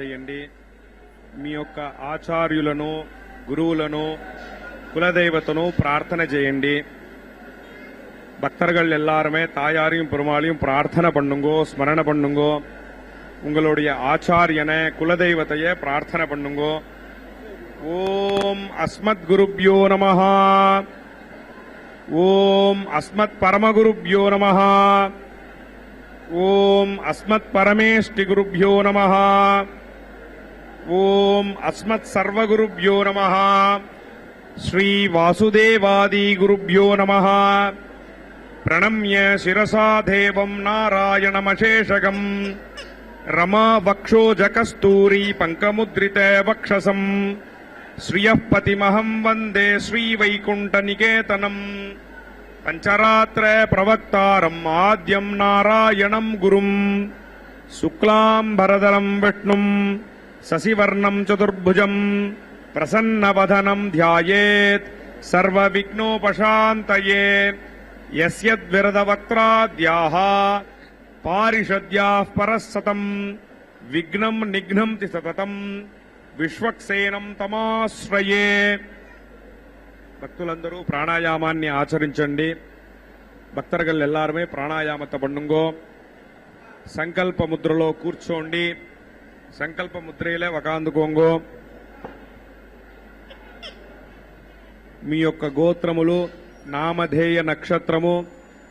చేయండి. మీ యొక్క ఆచార్యులను, గురువులను, குலதெய்வத்தனோ பிரார்த்தனை செய்யண்டி. பக்தர்கள் எல்லாருமே தாயாரையும் பெருமாளையும் பிரார்த்தனை பண்ணுங்கோ, ஸ்மரண பண்ணுங்கோ. உங்களுடைய ஆச்சாரியனை, குலதெய்வத்தையே பிரார்த்தனை பண்ணுங்கோ. ஓம் அஸ்மத் குருப்யோ நமஹ. ஓம் அஸ்மத் பரமகுருப்யோ நமஹ. ஓம் அஸ்மத் பரமேஷ்டி குருப்யோ நமஹ. ஓம் அஸ்மத் சர்வகுருப்யோ நமஹ. श्री वासुदेवादि गुरुभ्यो नमः. प्रणम्य शिरसा देवं नारायणमशेषगम् रमा वक्षोजकस्तूरी पंकमुद्रित वक्षसम् श्रियः पतिमहं वन्दे श्रीवैकुण्ठनिकेतनम्. पंचरात्र प्रवक्तारम् आद्यं नारायणं गुरुम् शुक्लाम्बरधरं विष्णुम् शशिवर्णं चतुर्भुजम् प्रसन्नवदनं ध्यायेत् सर्वविघ्नोपशान्तये. यस्यद्विरदवक्त्राद्याः पारिषद्याः परस्सतम् विघ्नं निघ्नन्ति सततम् విశ్వక్సేనం తమాశ్రయే. భక్తులందరూ ప్రాణాయామాన్ని ఆచరించండి. భక్తர்கள் எல்லாருமே ప్రాణాయామத்தை பண்ணுங்கோ. సంకల్ప ముద్రలో కూర్చోండి. సంకల్ప ముద్రలో వకాందుకోంగో. మీ యొక్క గోత్రములు, నామధేయ నక్షత్రము,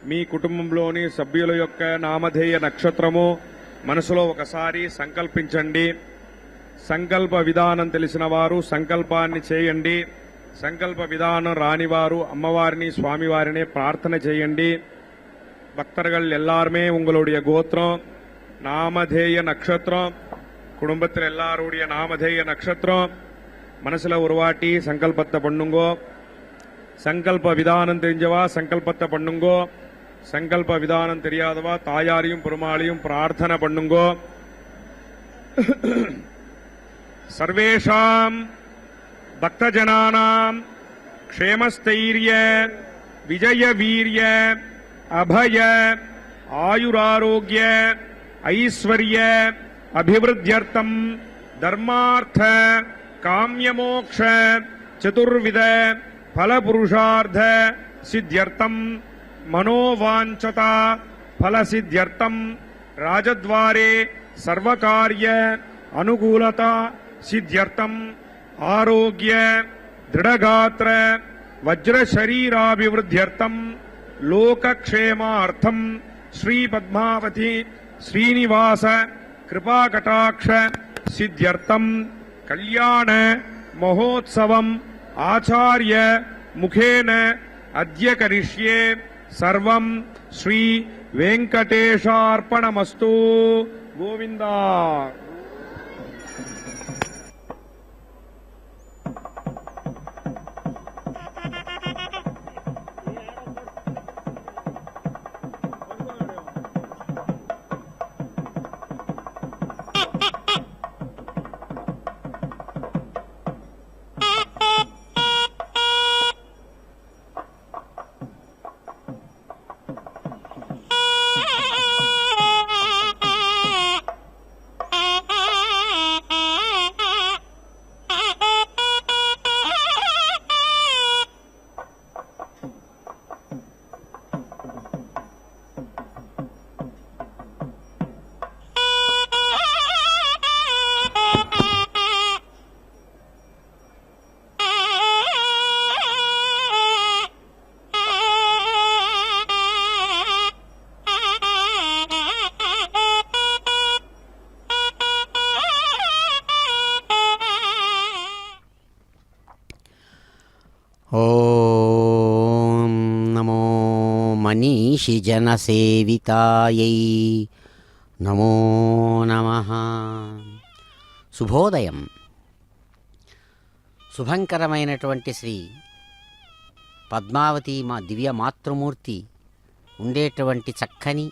మీ కుటుంబంలోని సభ్యుల యొక్క నామధేయ నక్షత్రము మనసులో ఒకసారి సంకల్పించండి. సంకల్ప విధానం తెలిసిన వారు సంకల్పాన్ని చేయండి. సంకల్ప విధానం రానివారు అమ్మవారిని, స్వామివారిని ప్రార్థన చేయండి. பக்தர்கள் எல்லாருமே உங்களுடைய கோத்திரம், நாமதேய நட்சத்திரம், குடும்பத்தில் எல்லாருடைய நாமதேய நட்சத்திரம் மனசுல உருவாட்டி சங்கல்பத்தை பண்ணுங்கோ. சங்கல்ப விதானம் தெரிஞ்சவா சங்கல்பத்தை பண்ணுங்கோ. சங்கல்ப விதானம் தெரியாதவா தாயாரையும் பெருமாளையும் பிரார்த்தனை பண்ணுங்கோ. सर्वेषां भक्तजनानां क्षेमस्थैर्य विजयवीर्य अभय आयुरारोग्य ऐश्वर्य अभिवृद्ध्यर्थं धर्मार्थ काम्यमोक्ष चतुर्विध फलपुरुषार्थ सिद्ध्यर्थं मनोवाञ्छता फलसिद्ध्यर्थं राजद्वारे सर्वकार्य अनुकूलता सिद्ध्यर्थम आरोग्य दृढ़गात्र वज्र शरीराभिवृद्ध्यर्थम लोकक्षेमार्थम श्री पद्मावती श्रीनिवास कृपाकटाक्ष सिद्ध्यर्थम कल्याण महोत्सवम आचार्य मुखेन अद्य करिष्ये सर्वं श्री वेंकटेशार्पणमस्तु. गोविंदा. ఓం నమో మనీషి జనసేవితాయై నమో నమః. శుభోదయం. శుభంకరమైనటువంటి శ్రీ పద్మావతి మా దివ్య మాతృమూర్తి ఉండేటువంటి చక్కని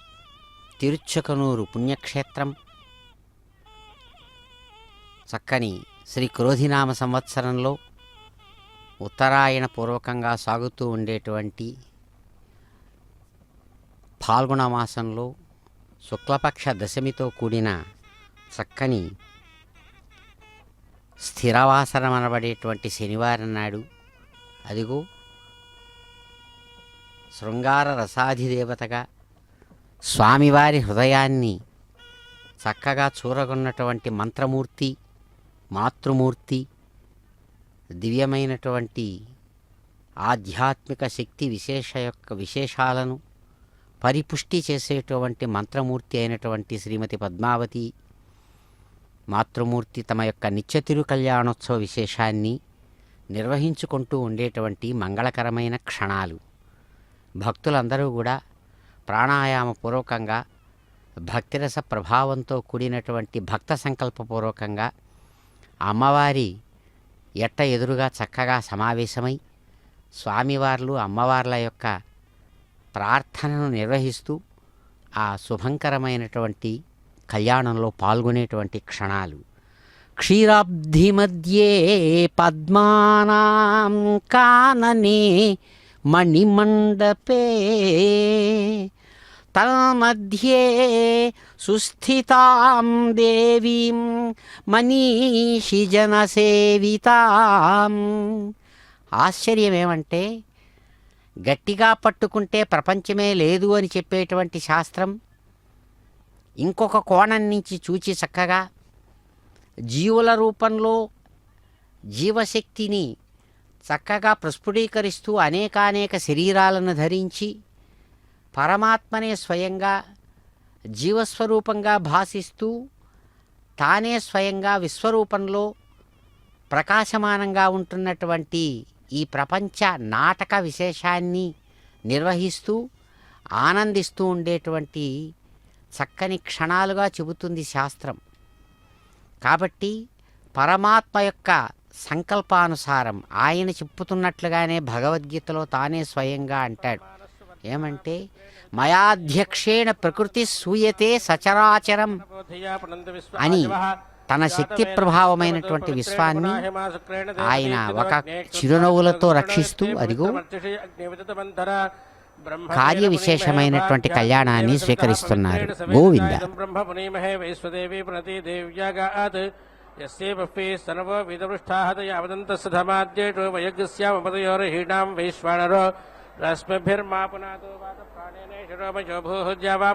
తిరుచ్చకనూరు పుణ్యక్షేత్రం, చక్కని శ్రీ క్రోధినామ సంవత్సరంలో ఉత్తరాయణ పూర్వకంగా సాగుతూ ఉండేటువంటి ఫాల్గుణ మాసంలో శుక్లపక్ష దశమితో కూడిన చక్కని స్థిరవాసనం అనబడేటువంటి శనివారం నాడు అదిగో శృంగార రసాధిదేవతగా స్వామివారి హృదయాన్ని చక్కగా చూరగొన్నటువంటి మంత్రమూర్తి, మాతృమూర్తి, దివ్యమైనటువంటి ఆధ్యాత్మిక శక్తి విశేషాలను పరిపుష్టి చేసేటువంటి మంత్రమూర్తి అయినటువంటి శ్రీమతి పద్మావతి మాతృమూర్తి తమ యొక్క నిత్య తిరు కళ్యాణోత్సవ విశేషాన్ని నిర్వహించుకుంటూ ఉండేటువంటి మంగళకరమైన క్షణాలు. భక్తులందరూ కూడా ప్రాణాయామపూర్వకంగా భక్తిరస ప్రభావంతో కూడినటువంటి భక్త సంకల్పపూర్వకంగా అమ్మవారి ఎట్ట ఎదురుగా చక్కగా సమావేశమై స్వామివార్లు అమ్మవార్ల యొక్క ప్రార్థనను నిర్వహిస్తూ ఆ శుభంకరమైనటువంటి కళ్యాణంలో పాల్గొనేటువంటి క్షణాలు. క్షీరాబ్ధి మధ్యే పద్మానాం కాననే మణిమండపే తన్మధ్యే సుస్థితాం దేవీం మనీషిజన సేవితాం. ఆశ్చర్యం ఏమంటే గట్టిగా పట్టుకుంటే ప్రపంచమే లేదు అని చెప్పేటువంటి శాస్త్రం ఇంకొక కోణం నుంచి చూచి చక్కగా జీవుల రూపంలో జీవశక్తిని చక్కగా ప్రస్ఫుటీకరిస్తూ అనేకానేక శరీరాలను ధరించి పరమాత్మనే స్వయంగా జీవస్వరూపంగా భాసిస్తూ తానే స్వయంగా విశ్వరూపంలో ప్రకాశమానంగా ఉంటున్నటువంటి ఈ ప్రపంచ నాటక విశేషాన్ని నిర్వహిస్తూ ఆనందిస్తూ ఉండేటువంటి చక్కని క్షణాలుగా చెబుతుంది శాస్త్రం. కాబట్టి పరమాత్మ యొక్క సంకల్పానుసారం ఆయన చెప్పుతున్నట్లుగానే భగవద్గీతలో తానే స్వయంగా అంటాడు. ఏమంటే మయాధ్యక్షేణ ప్రకృతి సూయతే సచరాచరం అని తన శక్తి ప్రభావమైనటువంటి విశ్వాన్ని ఆయన ఒక చిరునవ్వులతో రక్షిస్తూ అదిగో కార్య విశేషమైనటువంటి కళ్యాణాన్ని స్వీకరిస్తున్నారు. గోవింద.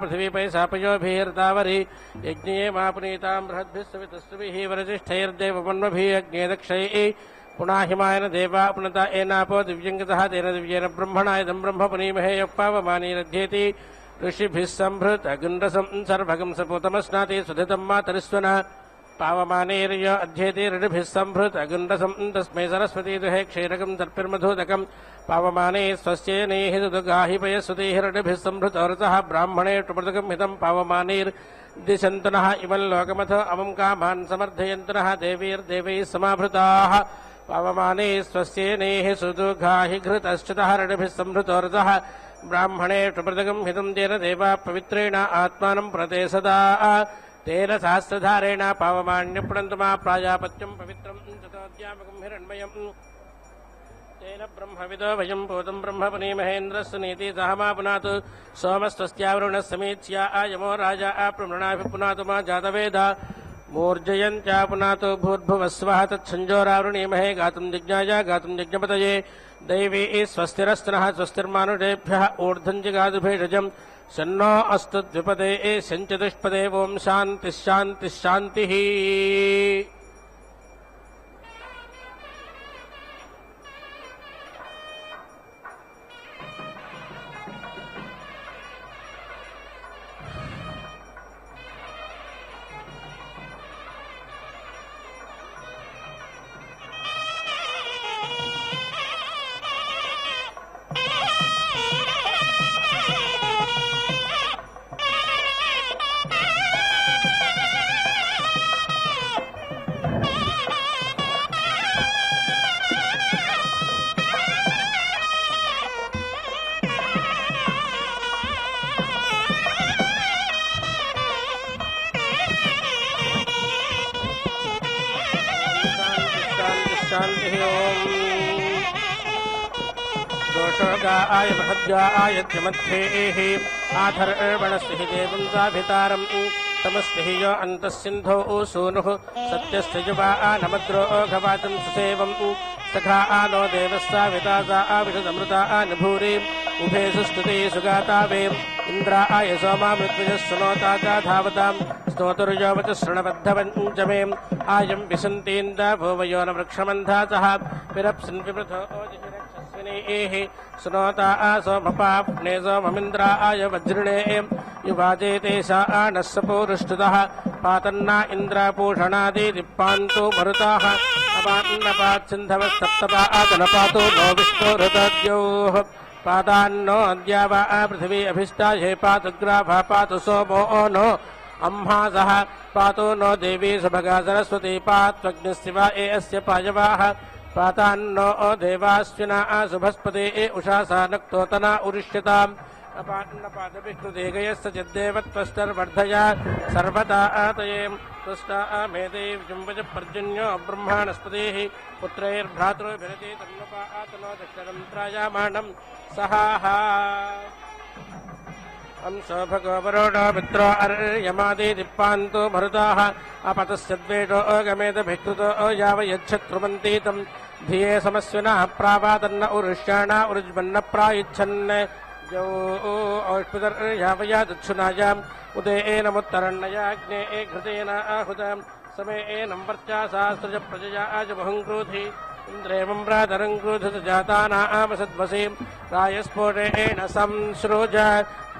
పృథివీపై సాపయోభిర్దావరి యజ్ఞే మా పునీతాం బృహద్భిస్సవితుస్సుభిః వరజిష్ఠైర్దేవమన్వభిः దక్షైః పునాహిమాయన దేవా పునత ఏనాపో దివ్యంగతః తేన దివ్యేన బ్రహ్మణా ఇదం బ్రహ్మ పునీమహే యఃపావమానీరధ్యేతి ఋషిభిः సంభృత గుండసం సర్వగం సపూతమస్నాతి సుధితం మాతరిస్వన పావమానేర్య అధ్యేతి ఋషిభిः సంభృత గుండసం తస్మై సరస్వతీ దుహే క్షీరకం దర్పిర్మధూదకం పావమానే స్వస్యేనేః సుదుగాహి పయస్సుతేః ఋషిభిः సంభృతోరసః బ్రాహ్మణేషు మృతకం హితం పావమానేర్దిశంతునః ఇమం లోకమథ అమం కామాన్ సమర్థయంతునః దేవైర్దేవైः సమాభృతాః పావమానే స్వస్యేనేః సుదుగాహి ఘృతశ్చుతః ఋషిభిः సంభృతోరసః బ్రాహ్మణేషు మృతకం హితం తేన దేవా పవిత్రేణ ఆత్మానం ప్రతే సదా తేన సహస్రధారేణ పావమాన్యపుణంతు మా ప్రాజాపత్యం పవిత్రం తతోద్యామకం హిరణ్మయం తేన బ్రహ్మవిదో వయం భూతం బ్రహ్మ పునీమహేంద్రస్సు నీతి సహమా పునాతు సోమస్వస్యావరుణ సమీచ్య ఆయమో రాజా ప్రమృణాభి పునాతు మా జాతవేద మూర్జయంత్యా పునాతు భూర్భువస్వః తచ్చంజోరావృణీమహే గాతుం జిజ్ఞాయ గాతుం జిజ్ఞపతయే దైవీ స్వస్తిరస్తినః స్వస్తిర్మానుషేభ్యः ఊర్ధ్వం జిగాదుభేషజం శన్నో అస్తు ద్విపదే శంచతుష్పదే ఓం శాంతి శాంతి శాంతి. दोषोगाय बृहद्गाय मध्ये आधर्वणस्य हि देवं साभितारम् समस्तिहियो अन्तःसिन्धौ सूनुः सत्यस्य युवा नमद्रो घवाचं सुसेवम् सखा नो देवस्साविता सा आविषदमृता आनुभूरि उभे सुस्तुते सुगातावे इन्द्राय सोमामृत्विजः सुनोता च धावताम् स्तोतुर्योवच शृणबद्धवञ्चमे आयम् विशन्तीन्द्रा भुवयो न वृक्षमन्धासः विरप्सन् विवृथो ओजिषिरक्षस्विनीः सुनोता सोमपाप्ने सोममिन्द्राय वज्रिणे युवाजे तेषा नः सपूरुष्टुतः पातन्ना इन्द्रापूषणादिदिप्पान्तो मरुताः अपान्नपाच्छिन्धवस्तप्तपादनपातो नो विष्णोरुतद्योः पादान्नो अद्या वा पृथिवी अभिष्टाये पातु ग्राभा पातु सोमो नो अम्हासः पातो नो देवी सुभगा सरस्वती पात्वग्निस्शिवा अस्य पायवाः पातान्नो देवाश्विना शुभस्पते उषासा नक्तोतना उरिष्यताम् अपान्नपादभिकृतेगयस्य चिद्देवत्वस्तर्वर्धया सर्वदा आतये तुष्टा मेदे विजुम्बज पर्जन्यो ब्रह्माणस्पतिः पुत्रैर्भ्रातृभिरति तन्नुपा आतनो दक्षरन्त्रायामाणम् सहाहा अंशो भगवरोडो मित्रो अर्यमादिदिप्पान्तो मरुताः अपतस्य द्वेषो अगमेदभिकृतो यावयच्छत्रुमन्ति तम् धिये समस्विनः प्रावादन्न उरुष्याणा उरुज्वन्न प्रायुच्छन् यो औष्पितर्यावया दक्षुणायाम् उदयेनमुत्तरण्ययाग्ने घृतेन आहुताम् समेनं वर्चासास्त्रज प्रजया आजबहुं क्रोधि इन्द्रेवं प्रातरं क्रोधस जातानामसद्वसीं रायस्फोटेन संसृज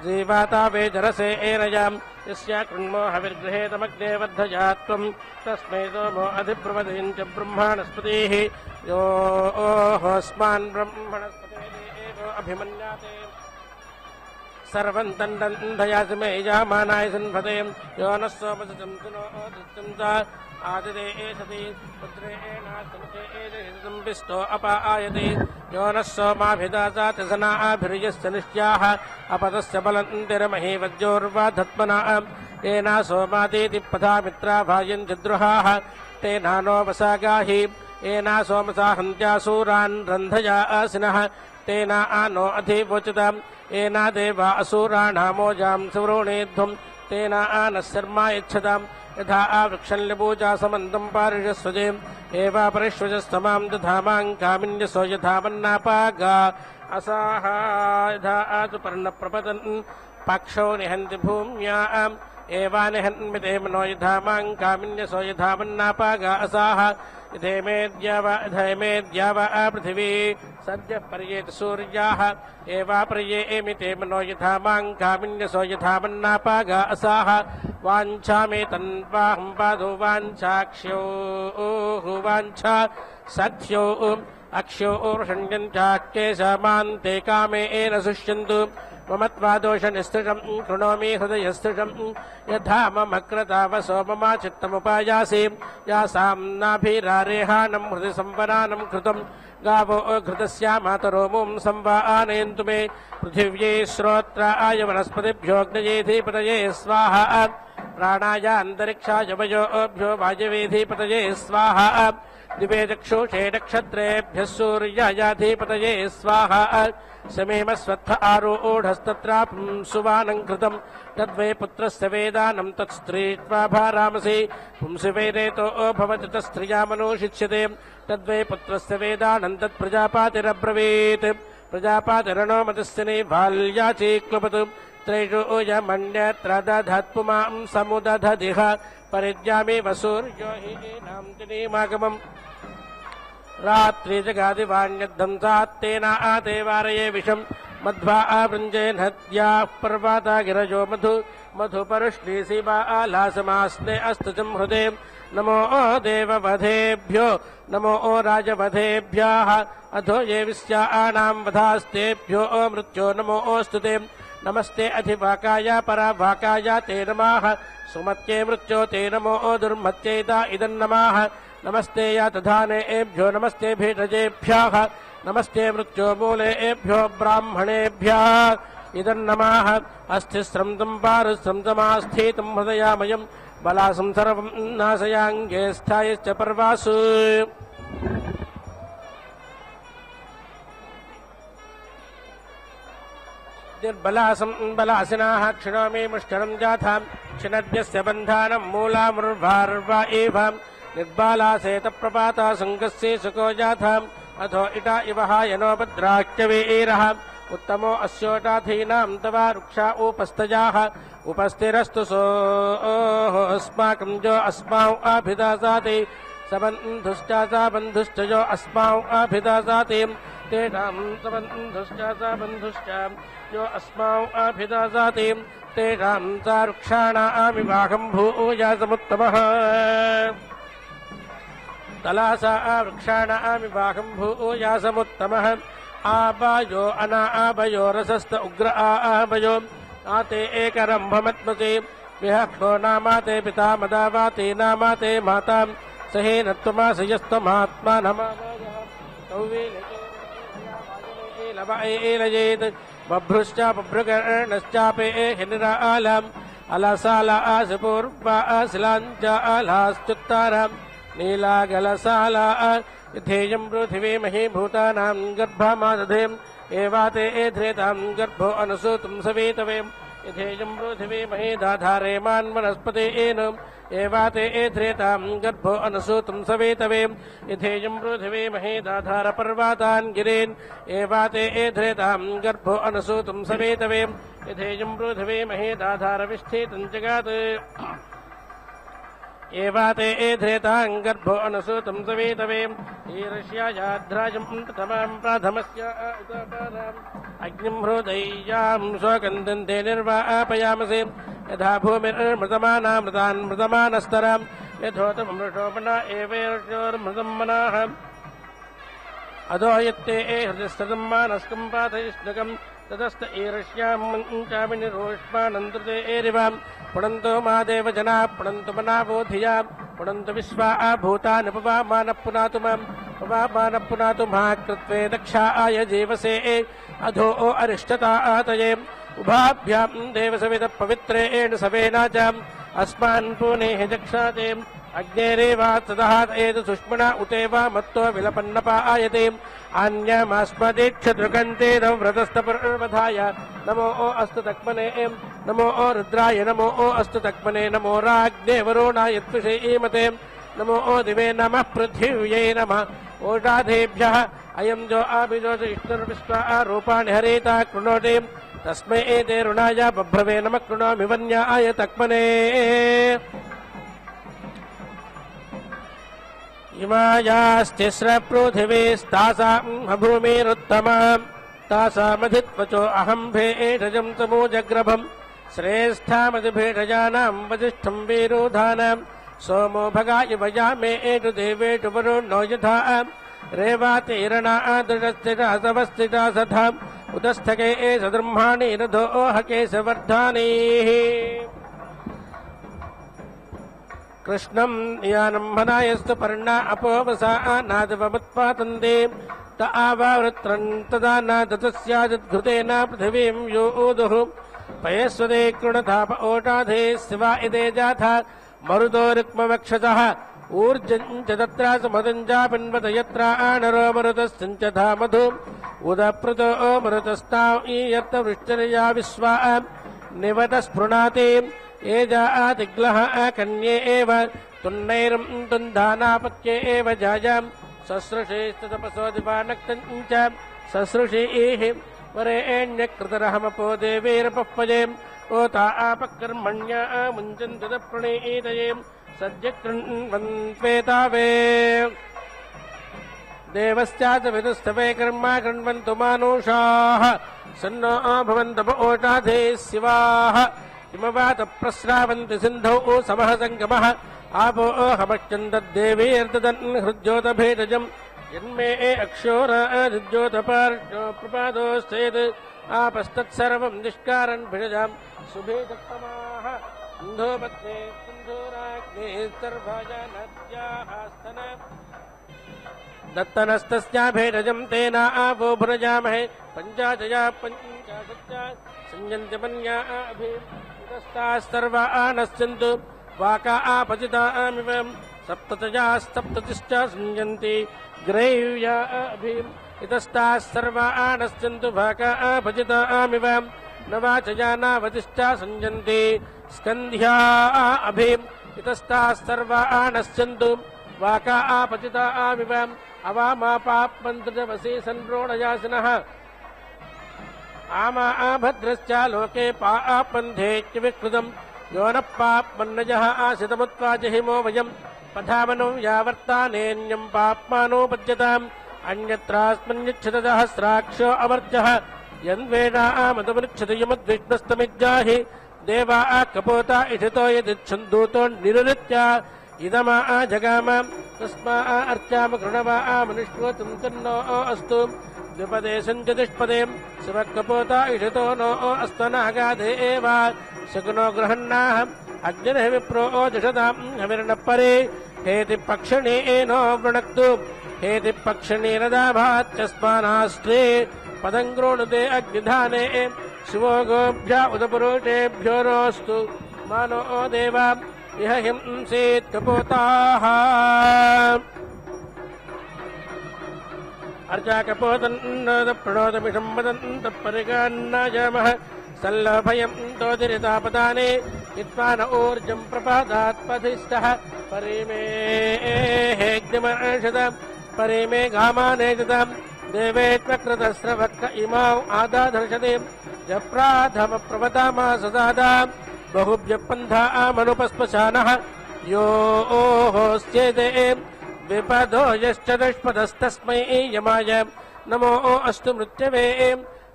जीवातावे जरसे एनयाम् यस्या कृण्मो हविर्गृहेतमग्ने वर्धया त्वं तस्मै सोमो अधिब्रवदीं च ब्रह्माणस्पतिः यो ओहोऽस्मान् ब्रह्मणस्पतेः अभिमन्याते सर्वं तण्डन्धयासि मे यामानाय सन्भते यो नः सोमसचं सुनो दृष्टं च आदिते एषति पुत्रेणास्तमुचेदहितम्बिस्तो अपायते यो नः सोमाभिदासातिसनाभिर्यस्य निश्चाः अपतस्य बलन्तिरमहि वज्योर्वा धत्मना येना सोमातीति पथा मित्रा भायन्ति द्रुहाः तेना नो वसागाहि येना सोमसा हन्त्यासूरान् रन्धया आसिनः तेना नो अधिवोचिताम् येना देवा असुराणामोजां सुवृणेध्वम् तेना नः शर्मा यच्छताम् यथा वृक्षल्यपूजा समन्दं पारिषस्वजेम् एवापरिष्वजस्तमां दधामां कामिन्यसो यथावन्नापागा असाः यथा सुपर्णप्रपतन् पाक्षो निहन्ति भूम्याम् एवानिहन्मिते मनो यथामां कामिन्यसो यथावन्नापागा असाः यथेमेद्या वा पृथिवी सद्यः पर्येत सूर्याः एवापर्येमिते मनो यथामां कामिन्यसो यथावन्नापागा असाः वाञ्छामे तन्वाहं पादो वाञ्छाक्ष्यो वाञ्छा सख्यो अक्ष्यो षण्यञ्चाक्केशमान्ते कामे एन सुष्यन्तु मम त्वादोषनिस्त्रिषं कृणोमि हृदयस्त्रिषं यथा मम क्रतावसो मम चित्तमुपायासि यासां नाभिरारेहानं हृदि संवरानं कृतं गावो घृतस्या मातरो मुं संवानयन्तु मे पृथिव्यै श्रोत्राय वनस्पतिभ्योऽग्नयेधिपतये स्वाहा प्राणाय अन्तरिक्षाय वयोभ्यो वायवेधिपतये स्वाहा दिवे चक्षुषे नक्षत्रेभ्यः सूर्यायाधिपतये स्वाहा समेमस्वत्थ आरूढस्तत्रापं सुवानं कृतं तद्वै पुत्रस्य वेदानं तत्स्त्रीत्वा भारामसि पुंसि वैरेतो भवति तत्स्त्रियामनुशिच्यते तद्वै पुत्रस्य वेदानं तत्प्रजापातिरब्रवीत् प्रजापातिरणो मतस्य नैभाल्याचीक्लपतु त्रैषु यमन्यत्र दधत्पुमां समुदधदिह परिज्ञामे वसूर्यो हि एनां दिनीमागमम् रात्रि जगादिवाण्यद्धंसात्तेना आदेवारये विषम् मध्वा आवृञ्जेन हत्याः पर्वता गिरजो मधुपरुष्णीसि वा आलासमास्ते अस्तु च हृदे नमो देववधेभ्यो नमो राजवधेभ्यः अधो ये विस्याणां वधास्तेभ्यो मृत्यो नमोऽस्तु ते नमस्ते अधिवाकाय परावाकाय ते नमः सुमत्ये मृत्यो ते नमो दुर्मत्येता इदन्नमः नमस्ते यातधानेभ्यो नमस्ते भेषजेभ्यः नमस्ते मृत्यो मूलेभ्यो ब्राह्मणेभ्यः इदन्नमः अस्थिस्रं पारुस्रं हृदयामयं बलासं सर्वं नाशयाङ्गे स्थायश्च पर्वासु నిర్బలాసం బలాసినాః క్షిణోమి ముష్కరం జాథాం క్షిణద్యస్య బంధానం మూలాముర్వార్వా ఏవ నిర్బాలాసేత ప్రపాతా సంగస్యే సుఖో జాథాం అథో ఇట ఇవ హాయనో భద్రాఖ్యవీరః ఉత్తమో అస్యోటాధీనాం తవ వృక్షా ఉపస్తజాః ఉపస్థిరస్తు సోస్మాకం జో అస్మాౌ అభిదాసాతి సబంధుశ్చ సా బంధుశ్చ జో అస్మాౌ అభిదాసాతి తేషాం సబంధుశ్చ సా బంధుశ్చ జో అస్మాౌ అభిదాసాతి తేషాం సా వృక్షాణామివాహం భూయాసముత్తమః తలాసా వృక్షాణామివాహం భూయాసముత్తమః ఆబాయో అనాభయో రసస్థ ఉగ్ర ఆభయో ఆతే ఏకరంభమత్మసే విహక్షో నామాతే పితా మదావాతే నామాతే మాతాం సహేనత్వమాసయస్తమాత్మానమాలయేత్ బభ్రుశ్చ బభ్రుకర్ణశ్చాపే హినిరాలాం అలసాలా ఆసపూర్వా శిలాంచ అలాశ్చుత్తారాం నీలాగలసాలా యథేయం పృథివీమహీ భూతానాం గర్భమాదధేం ఏవాతే ఏధ్రేతాం గర్భో అనుసూతుం సవేతవేం యథేయం పృథివీమహీ దాధారేమాన్ వనస్పతేన ఏవాతే ఏధ్రేతాం గర్భో అనుసూతుం సవేతవేం యథేయం పృథివీమహీ దాధార పర్వతాన్ గిరీన్ ఏవాతే ఏధ్రేతాం గర్భో అనుసూతుం సవేతవేం యథేయం పృథివీమహీ దాధార విష్ఠేతం జగాత్ ఏవాతే ఏధ్రేతాం గర్భో అనుసూతం సవేతవేం ఈరష్యాయాధ్రాజం ప్రథమాం ప్రాథమస్య ఉదాపానాం అగ్నిం హృదయ్యాం స్వగంధంతే నిర్వాపయామసే యథా భూమిర్మృతమానామృతాన్ మృతమానస్తరాం యథోతమృషోపణ ఏవేర్షోర్మృతం మనాః అదో యత్తే హృదయస్థితం మానస్కం పాతయిష్ణకం తదస్త ఈరష్యాం చామినిరోష్మానందృతే ఏరివాం పుణంతో మాదేవ జనా పుణంతు మనావోధియా పుణంతు విశ్వా భూతాని పవామాన పునాతు మాం పవామాన పునాతు మహాకృత్వే దక్షాయ జీవసే అధో అరిష్టతాతయే ఉభాభ్యాం దేవసవిద పవిత్రేణ సవేనాచాం అస్మాన్ పూనేః జక్షాతే అగ్నేరేవాత్సదహాత్ ఏదు సుష్మణా ఉతేవా మత్తో విలపన్నపాయతే అన్యమాస్మదీక్షదృగంతేన వ్రతస్థపర్వధాయ నమో అస్తు తక్మనే నమో రుద్రాయ నమో అస్తు తక్మనే నమో రాజ్ఞే వరుణాయ త్విషీమతే నమో దివే నమః పృథివ్యై నమః ఓషాధేభ్యః అయం జో ఆభిజోష ఇష్ణుర్విశ్వా రూపాణి హరేత కృణోతి తస్మై ఏతే రుణాయ బభ్రవే నమః కృణోమి వన్యాయ తక్మనే ఇమాయాస్తిస్ర పృథివీస్తాసాం భూమిరుత్తమాం తాసామధిత్వచో అహం భేషజం సమూజగ్రభం శ్రేష్ఠామధిభేషజానాం వజిష్ఠం వీరోధానాం సోమో భగాయ వయామే ఏటు దేవేటు వరుణో యథా రేవాతీరణా దృఢస్థితా సవస్థితా సథాం ఉదస్థకే సద్బ్రహ్మాణి రథోహ కేశవర్ధానీ కృష్ణం యానం మనాయస్తు పర్ణ అపోవసా నాదవముత్పాతందే త ఆవావృత్రం తదా నాదతస్యాజద్ఘృతేన పృథివీం యోదుః పయస్వదే కృణతాప ఓటాధే శివా ఇదే జాథా మరుదో రుక్మవక్షసః ఊర్జం చ తత్రాసమదంజాపిన్వత యత్రానరో మరుతశ్చ ధామధు ఉదప్రుతో మరుతస్తాం ఈయత్త వృష్టరయా విశ్వా నివత స్పృణాతే ఏ జాతిగ్లః కన్యే ఏవ తున్నైరం తుంధానాపత్యే ఏవ జాయాం ససృషేస్తపసో దివానక్తం చ ససృషీః వరేణ్యకృతరహమపో దేవీరపఃపజేం ఓతా ఆపకర్మణ్యా ముంచంతు ప్రణీతయేం సద్య కృణ్వన్వేతావే దేవశ్చాచ విదుస్తవే కర్మా కృణ్వంతు మానుషాః సన్నో భవంతప ఓషాధే శివాః హిమవాత ప్రస్రావంతి సింధౌ సమః సంగమః ఆపో హమశ్చందేవీర్దదన్ హృద్యోతభేదజం జన్మే అక్షోరాజ్యోతపార్షో ప్రపాదోశ్చేత్ ఆపస్తత్సర్వం నిష్కారన్ భిషజాం సుభేదత్తమాః సింధోపత్నే సింధూరాగ్నే సర్వాజా నద్యాః స్తన దత్తనస్తస్యాభేదజం తేన ఆపో భునజామహే పంచాశయా పంచాశత్యా సంజంతి మన్యాభిస్తస్తా నశ్చంతు వాకా ఆపచితామివ సప్తతయాస్తప్తతిశ్చ సంజంతి గ్రైవ్యాభి ఇతస్తా సర్వా నశ్చంతు వాకా ఆపచితామివ न वाचयानावतिश्चा संजन्ति स्कन्ध्या अभिम् इतस्ताः सर्वा नश्यन्तु वाका आपतिता आविव अवामापाप्मन्त्रवसी सन्प्रोणयासिनः आमा भद्रश्च लोके पापन्धेत्यविकृतम् यो न पाप्मन्नयः आशितमुत्वाजहिमो वयम् पधामनो यावर्तानेऽन्यम् पाप्मानोपद्यताम् अन्यत्रास्मन्यच्छतसहस्राक्षो अवर्जः यन्वेदामदवृच्छति यमद्विष्णस्तमिज्जाहि देवा कपोता इषितो यदिच्छन्दूतो निरुत्य इदमा जगाम तस्मा अर्चाम कृणवा मनुष्योतुं तन्नो अस्तु द्विपदे सञ्चतुष्पदे शिवकपोता इषितो नो अस्तनागाधे एव शकुनो गृहन्नाः अग्निः विप्रो दिशतां हविर्नपरे हेति पक्षिणे नो वृणक्तु हेति पक्षिणे रदाभात्यस्मानास्त्रे पदं गृणुते अग्निधाने शिवो गोभ्य उदपुरुषेभ्यो रोऽस्तु मानो देवा इह हिंसेत् कपोताः अर्चा कपोतन्न प्रणोदमिषं वदन्त परिगान्नायामः सल्लभयं तोदिरितापदाने हित्वा न ऊर्जं प्रपादात्पथिष्ठः परिमेऽग्निमर्षद परिमे घामानेजताम् देवेत्वकृतस्रवक्क इमां आदाधर्षते जप्राधमप्रवतामा सदादा बहुभ्यपन्थामनुपस्पशानः योऽस्येते विपदो यश्च दुष्पदस्तस्मै यमाय नमो अस्तु मृत्यवे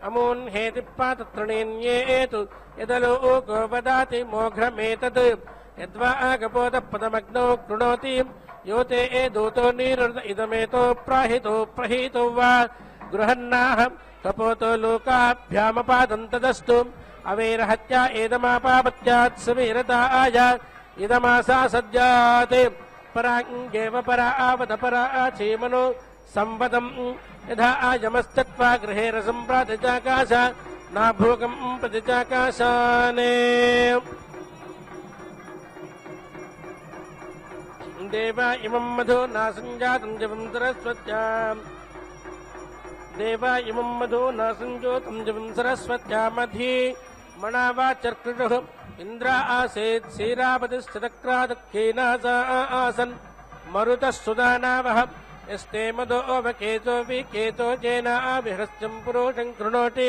अमून् हेतिपातत्रणेन्येतु यदलोको वदाति मोघ्रमेतत् यद्वा गपोतपदमग्नौ कृणोति योते दूतो नीरुद इदमेतो प्राहितो प्रहीतो वा गृहन्नाः कपोतो लोकाभ्यामपादन्तदस्तु अवेरहत्या एदमापापत्यात् सवीरताय इदमासा सद्यात् पराङ्गेव परा आवत परा आचीमनो संवदम् यथा आयमस्तत्वा गृहे रसं प्रातिचाकाश नाभोगं प्रतिचाकाशाने देवा इमं मधु नासञ्जातं जवं सरस्वत्याम् देवा इमं मधु नासञ्जोतं जवं सरस्वत्यामधि मणावाचर्कृषुः इन्द्र आसेत् क्षीरापतिश्चक्रादक्षीणासा आसन् मरुतः सुदानावः यस्ते मदो वकेतो विकेतो जेनाभिहस्त्यं पुरुषं कृणोति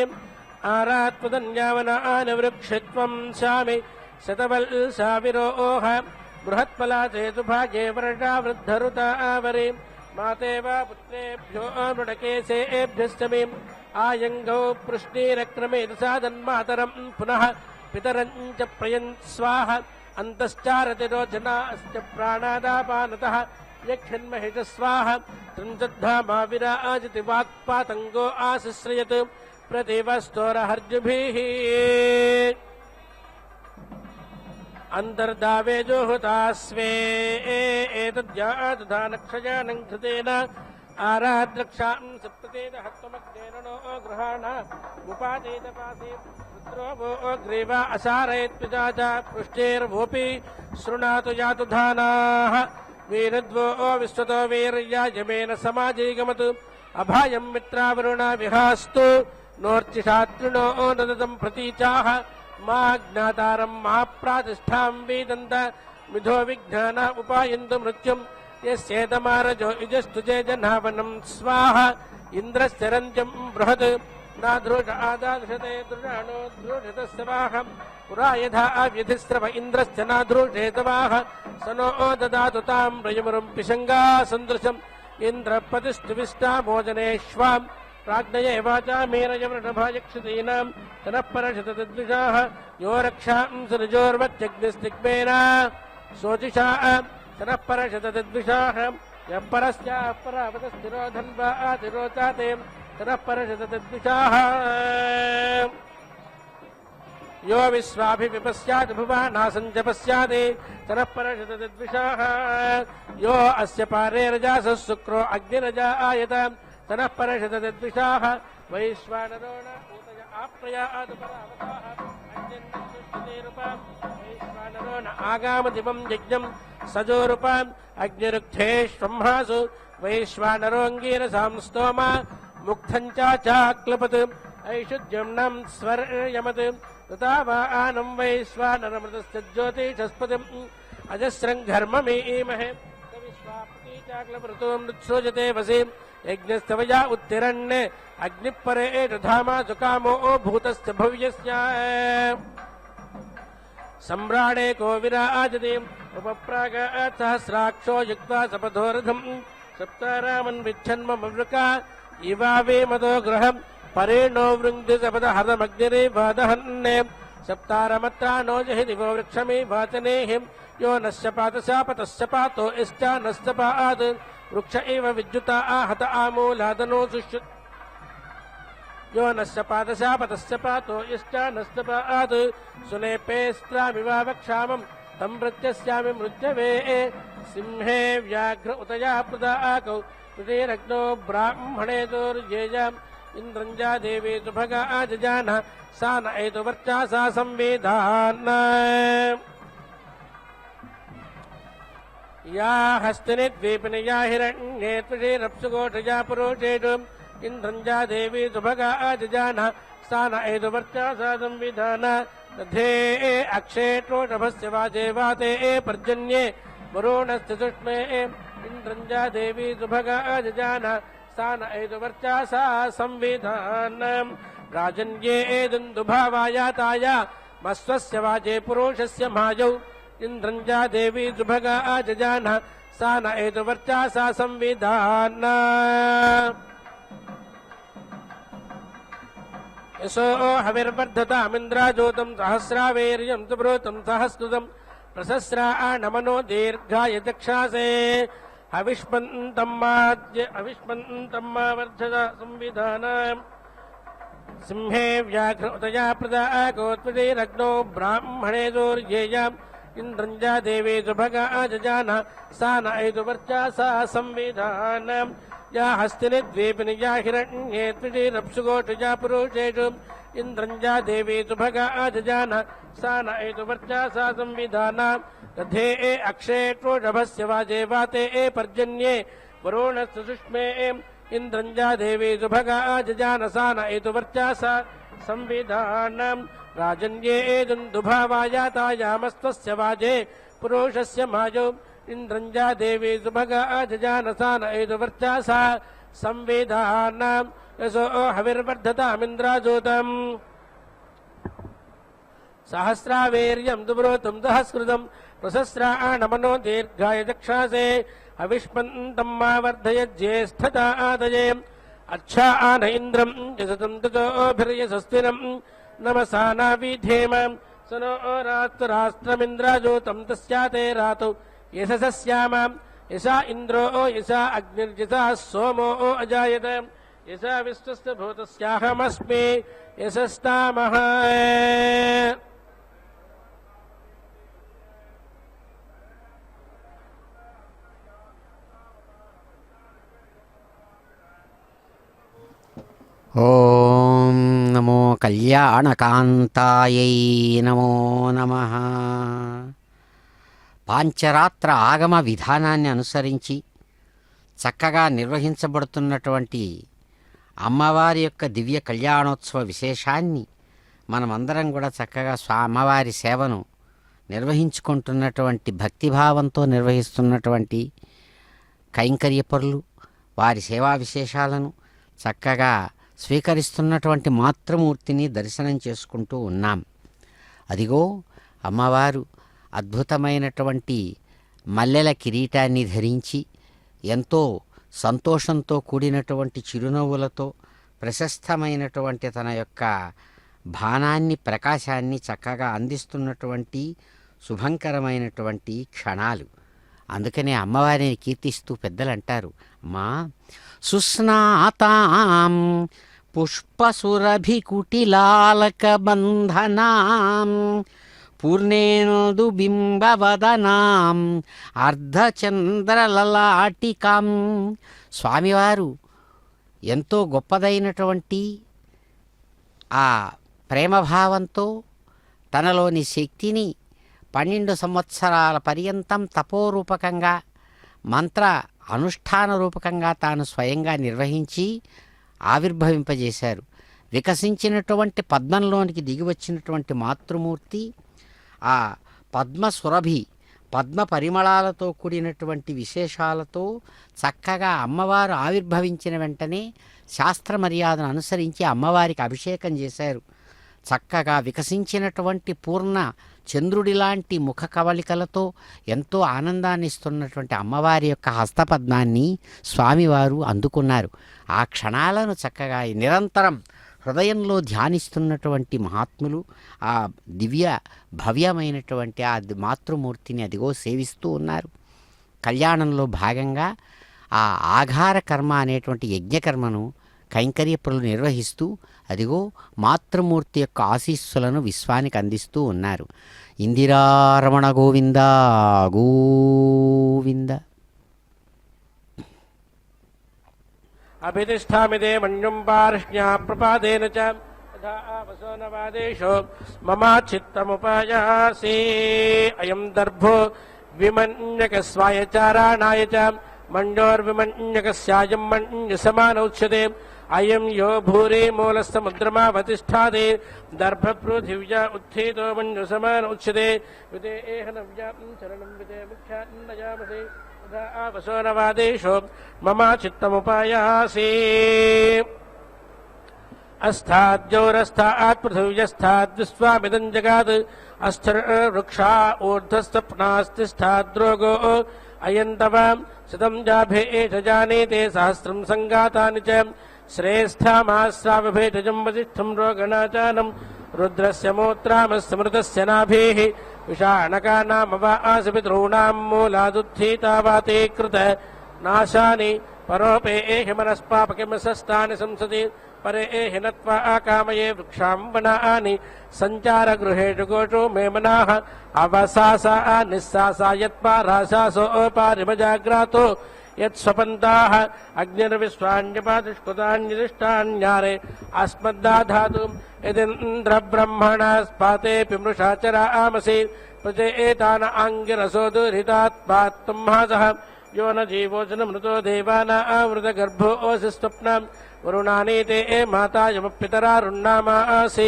आरात्मदन्यावना आनवृक्षत्वं शामि शतवल्साविरोह बृहत्फलाचेतु भागे वर्षा वृद्धरुता आवरे मातेव पुत्रेभ्यो मृडकेशेभ्यश्च आयङ्गौ पृष्णीरक्रमेदसादन्मातरं पुनः पितरञ्च प्रयन् स्वाह अन्तश्चारतिरोचनाश्च प्राणादापानतः यक्षन्महिष स्वाह त्रिंशद्धामा विराजति वाक्पातङ्गो आशिश्रयत् प्रतिवस्तोरहर्जुभिः अन्तर्दावेजोहुता स्वे एतद्यातुधानक्षयानं कृतेन आराद्रक्षां सप्ततेन हत्वमग्नेन नो गृहाण उपादेतपासे रुद्रो वो ग्रीवा असारयत्पिता च पृष्ठेर्वोऽपि शृणातु यातु धानाः वीरद्वो विश्वतो वीर्यायमेन समाजीगमतु अभायं मित्रावरुणा विहास्तु नोर्चिषात्रिणो ददतं प्रतीचाः मा ज्ञातारं मा प्रातिष्ठां वेदन्त मिथो विज्ञान उपायन्तु मृत्युं यस्येतमारजो इजस्तुजे जनावनं स्वाहा इन्द्रस्य रञ्जं बृहत् नादृश आदादृशते दृढाणो दृढतस्वाह पुरा यथा व्यधिस्रव इन्द्रस्य नादृशेतवाह स नो ददातु तां रयमुरुं पिशङ्गा सन्दृशम् इन्द्रपतिस्तुविष्टा भोजनेष्वां प्राज्ञये वाचा मेरयवृषभायक्षतीनां तनः परशतद्विषाः यो रक्षां सृजोर्वत्यग्निस्तिग्मेन शोचिषा तनः परशतद्विषाः यः परस्याः परावतस्थिरो धन्वा आतिरोचाते तनः परशतद्विषाः यो विश्वाभिविपस्यात् भुवानासञ्च पश्याते तनः परशतद्विषाः यो अस्य पारे रजासः शुक्रो अग्निरजा आयत तनः परशतद्विषाः वैश्वानरो न ऊतय आप्रयात् परावताः अग्निर्नश्यतेरुपाम् वैश्वानरो न आगामदिवं यज्ञं सजोरुपाम् अग्निरुक्थेष्वंहासु वैश्वानरोऽङ्गीरसां स्तोमा मुक्थं चाक्लपत् ఐషుద్యుమ్నం స్వర్యమత్ తథావానం వైశ్వానరమృతస్య జ్యోతిషస్పతిం అజస్రం ఘర్మమీమహే సవిశ్వాపతిచాక్లమృతం మృత్సోజతే వసే యజ్ఞస్తవయా ఉత్తిరణ్యే అగ్నిపరే ధామా సుకామో భూతస్య భవ్యస్య सम्राणे को विराजते उपप्रागात् सहस्राक्षो युक्त्वा सपथोरथम् सप्तारामन् विच्छन्ममवृका इवावे मतो गृहम् परेणो वृङ्क्ति सपदहरमग्निरेवादहन्ने सप्तारमत्रा नो जहि दिवो वृक्षमे वाचनेहिम् यो नस्य पातशापतस्य पातो इष्टा नस्य पात् वृक्ष एव विद्युता आहत आमूलादनो सुष्यु यो नस्य पादशापतस्य पातो इष्टानस्तपात् सुनेपेस्त्रामिवा वक्षामम् तम् मृत्यस्यामि मृत्यवे सिंहे व्याघ्र उतया प्रदाकौ तुतेरग्नो ब्राह्मणे दुर्येजाम् इन्द्रञ्जा देवी सुभगा आजजान सा न एतुवर्चासा संवेदान् या हस्तिनि द्वीपिनि या हिरण्ये तुषेरप्सुकोटया पुरुषेषु इंद्रंजा देवी सुभगा आजजान सा न एतुवर्चासा संविधान तथे अक्षेत्रोषभस्य वाचे वाते पर्जन्ये वरुणस्य सुष्मे इंद्रंजा देवी सुभगा आजजान सा न एतुवर्चासा संविधान राजन्ये दुन्दुभावायाताया मस्वस्य वाचे पुरुषस्य माजौ इंद्रंजा देवी सुभगा आजजान सा न एतुवर्चासा संविधान यशो हविर्वर्धतामिन्द्राजोतं सहस्रावेर्यं सुब्रूतं सहस्कृतं प्रसस्रा नमनो दीर्घाय चक्षासे हविष्मन्तं मा वर्धत संविधान सिंहे व्याघ्र उतया प्रदाकोत्पतिरग्नो ब्राह्मणे दुर्येयाम् इन्द्रञ्जा देवी सुभगा आजजान सा न एतुवर्चासा संविधान या हस्तिनि द्वीपिनि या हिरण्ये त्रिरप्सुकोटया पुरुषेषु इन्द्रञ्जा देवी सुभगा आजजान सा न एतुवर्चासा संविधान तथे अक्षेत्रोषभस्य वाजे वाते पर्जन्ये वरुणस्य सुष्मे इन्द्रञ्जा देवी सुभगा आजजान सा न एतुवर्चासा संविधान राजन्ये दुन्दुभावायातायामस्त्वस्य वाजे पुरुषस्य माजौ इंद्रंजा देवी सुभगा आजजान सा न एतुवर्चासा संविधान यशो हविर्वर्धतामिन्द्राजोतं सहस्रावेर्यं दुब्रूतं सहस्कृतं प्रसस्रा नमनो दीर्घाय चक्षासे हविष्मन्तं मा वर्धयज्येष्ठता आदये अच्छा आन इन्द्रं यजतं ततोभिर्यशस्तिनं नमसा नावीधेम स नो राष्ट्रमिन्द्राजोतं तस्याते रातौ यशस्याम यशा इन्द्रो यशा अग्निर्यशा सोमो अजायत यशा विश्वस्य भूतस्याहमस्मि यशस्तामः ఓం నమో కళ్యాణకాంతాయై నమో నమః. పాంచరాత్ర ఆగమ విధానాన్ని అనుసరించి చక్కగా నిర్వహించబడుతున్నటువంటి అమ్మవారి యొక్క దివ్య కళ్యాణోత్సవ విశేషాన్ని మనమందరం కూడా చక్కగా అమ్మవారి సేవను నిర్వహించుకుంటున్నటువంటి భక్తిభావంతో నిర్వహిస్తున్నటువంటి కైంకర్యపరులు వారి సేవా విశేషాలను చక్కగా స్వీకరిస్తున్నటువంటి మాతృమూర్తిని దర్శనం చేసుకుంటూ ఉన్నాం. అదిగో అమ్మవారు అద్భుతమైనటువంటి మల్లెల కిరీటాన్ని ధరించి ఎంతో సంతోషంతో కూడినటువంటి చిరునవ్వులతో ప్రశస్తమైనటువంటి తన యొక్క బాణాన్ని ప్రకాశాన్ని చక్కగా అందిస్తున్నటువంటి శుభంకరమైనటువంటి క్షణాలు. అందుకనే అమ్మవారిని కీర్తిస్తూ పెద్దలు అంటారు, అమ్మా సుస్నాతాం పుష్పసురభికుటిలాలకబంధనాం పూర్ణేందు బింబవదనాం అర్ధచంద్రలలాటికాం. స్వామివారు ఎంతో గొప్పదైనటువంటి ఆ ప్రేమభావంతో తనలోని శక్తిని 12 సంవత్సరాల పర్యంతం తపోరూపకంగా మంత్ర అనుష్ఠాన రూపకంగా తాను స్వయంగా నిర్వహించి ఆవిర్భవింపజేశారు. వికసించినటువంటి పద్మంలోనికి దిగి వచ్చినటువంటి మాతృమూర్తి ఆ పద్మ సురభి పద్మ పరిమళాలతో కూడినటువంటి విశేషాలతో చక్కగా అమ్మవారు ఆవిర్భవించిన వెంటనే శాస్త్ర మర్యాదను అనుసరించి అమ్మవారికి అభిషేకం చేశారు. చక్కగా వికసించినటువంటి పూర్ణ చంద్రుడిలాంటి ముఖ కవళికలతో ఎంతో ఆనందాన్ని ఇస్తున్నటువంటి అమ్మవారి యొక్క హస్తపద్మాన్ని స్వామివారు అందుకున్నారు. ఆ క్షణాలను చక్కగా నిరంతరం హృదయంలో ధ్యానిస్తున్నటువంటి మహాత్ములు ఆ దివ్య భవ్యమైనటువంటి ఆ మాతృమూర్తిని అదిగో సేవిస్తూ ఉన్నారు. కళ్యాణంలో భాగంగా ఆ ఆఘార కర్మ అనేటువంటి యజ్ఞకర్మను కైంకర్యపులు నిర్వహిస్తూ అదిగో మాతృమూర్తి యొక్క ఆశీస్సులను విశ్వానికి అందిస్తూ ఉన్నారు. ఇందిరారమణ గోవింద గోవింద. అభితిష్టామిదే మన్యుం పార్ష్ణ్యా ప్రపాదేన చ యథా వసోనవాదేశో మమ చిత్తముపాయాసి అయం దర్భో విమన్యకస్వాయచారాణాయ చ మణ్యోర్విమన్యకస్యాయం మణ్యసమానౌచ్యతే అయం యో భూరి మూలస్తముద్రమావతిష్ఠాదే దర్భపృథివ్యా ఉత్థితో మన్యుసమానౌచ్యతే విదేహనవ్యాం చరణం విదే ముఖ్యాన్నయామసే వసోనవాదేశో మమ చిత్తముపాయాసి అస్థాద్యోరస్థాత్ పృథివ్యస్థాద్ విశ్వామిదం జగాత్ అస్థిర్వృక్షా ఊర్ధ్వస్తప్నాస్తిష్టాద్రోగో అయం తవ శతం జాభేష జానీతే సహస్రం సంగాతాని చ శ్రేష్ఠమాశ్రావభేటజం వసిష్ఠం రోగణాచానం రుద్రస్య మూత్రామస్మృతస్య నాభేః విషాణకానామవాసి పితॄణాం మూలాదుత్థితావాతే కృత నాశాని పరోపేః మనస్పాపకిమసస్తాని సంసతి పరేః నత్వా కామయే వృక్షాంబనాని సంచారగృహేషు గోషో మే మనాః అవసాసా నిస్సాసా యత్పారాశాసో పారిమజాగ్రాతో యత్స్వపంతాః అగ్నిర్విశ్వాన్యపాతిష్కుతాన్యదిష్టాన్యారే అస్మద్దాధాతు యదింద్ర బ్రహ్మణస్పాతేపి మృషాచరామసి ప్రజేతాన ఆంగిరసో దురితాత్పాత్తుంహాసః यो न जीवोऽसि न मृतो देवानामृतगर्भोऽसि स्वप्नाम् वरुणानि ते माता यमपितरारुन्नामासि